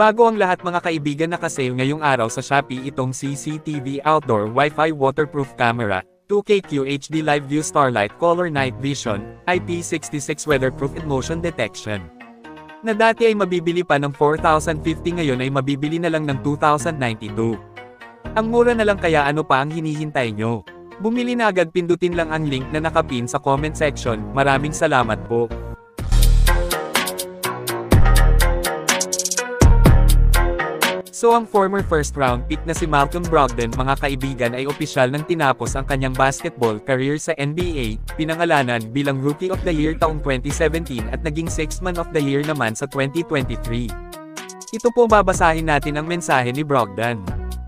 Bago ang lahat mga kaibigan, naka-sale ngayong araw sa Shopee itong CCTV Outdoor Wi-Fi Waterproof Camera, 2K QHD Live View Starlight Color Night Vision, IP66 Weatherproof and Motion Detection. Na dati ay mabibili pa ng 4,050, ngayon ay mabibili na lang ng 2,092. Ang mura na lang, kaya ano pa ang hinihintay nyo? Bumili na agad, pindutin lang ang link na nakapin sa comment section. Maraming salamat po. So ang former first round pick na si Malcolm Brogdon, mga kaibigan, ay opisyal nang tinapos ang kanyang basketball career sa NBA, pinangalanan bilang Rookie of the Year taong 2017 at naging Sixth Man of the Year naman sa 2023. Ito po, babasahin natin ang mensahe ni Brogdon.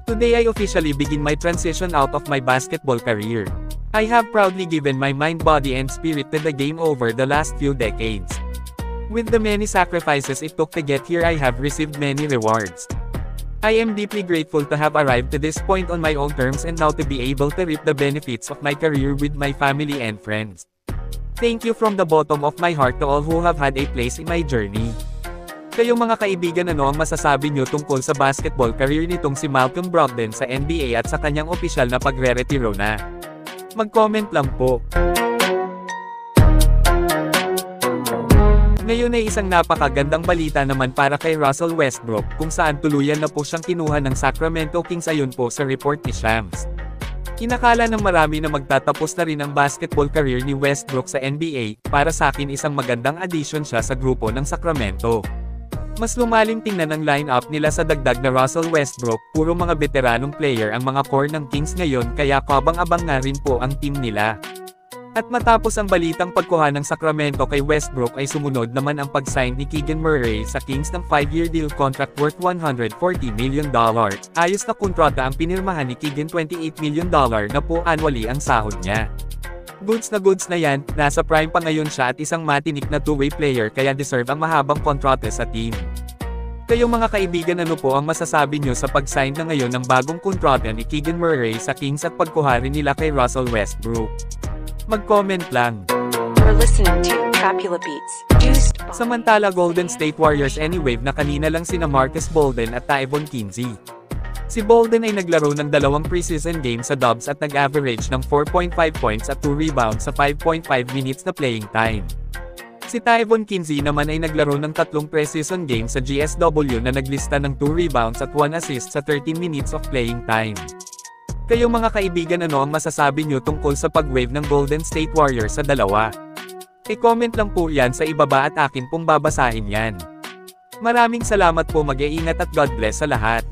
Today I officially begin my transition out of my basketball career. I have proudly given my mind, body and spirit to the game over the last few decades. With the many sacrifices it took to get here, I have received many rewards. I am deeply grateful to have arrived to this point on my own terms and now to be able to reap the benefits of my career with my family and friends. Thank you from the bottom of my heart to all who have had a place in my journey. Kayong mga kaibigan, ano ang masasabi nyo tungkol sa basketball career nitong si Malcolm Brogdon sa NBA at sa kanyang opisyal na pagre-retiro na? Mag-comment lang po. Ngayon ay isang napakagandang balita naman para kay Russell Westbrook, kung saan tuluyan na po siyang kinuha ng Sacramento Kings ayon po sa report ni Shams. Inakala ng marami na magtatapos na rin ang basketball career ni Westbrook sa NBA, para sa akin isang magandang addition siya sa grupo ng Sacramento. Mas lumalim tingnan ang lineup nila sa dagdag na Russell Westbrook, puro mga veteranong player ang mga core ng Kings ngayon, kaya kabang-abang nga rin po ang team nila. At matapos ang balitang pagkuha ng Sacramento kay Westbrook ay sumunod naman ang pag-sign ni Keegan Murray sa Kings ng 5-year deal contract worth $140 million. Ayos na kontrata ang pinirmahan ni Keegan, $28 million na po annually ang sahod niya. Goods na yan, nasa prime pa ngayon siya at isang matinik na two-way player, kaya deserve ang mahabang kontrata sa team. Kayong mga kaibigan, ano po ang masasabi nyo sa pag-sign na ngayon ng bagong kontrata ni Keegan Murray sa Kings at pagkuha rin nila kay Russell Westbrook? Mag-comment lang. You're listening to Trapula Beats. Samantala, Golden State Warriors anywave na kanina lang sina Marcus Bolden at Tyvon Kinsey. Si Bolden ay naglaro ng 2 preseason games sa Dubs at nag-average ng 4.5 points at 2 rebounds sa 5.5 minutes na playing time. Si Tyvon Kinsey naman ay naglaro ng 3 preseason games sa GSW na naglista ng 2 rebounds at 1 assist sa 13 minutes of playing time. Kayong mga kaibigan, ano ang masasabi nyo tungkol sa pag-wave ng Golden State Warriors sa dalawa? I-comment lang po yan sa ibaba at akin pong babasahin yan. Maraming salamat po, mag-iingat at God bless sa lahat.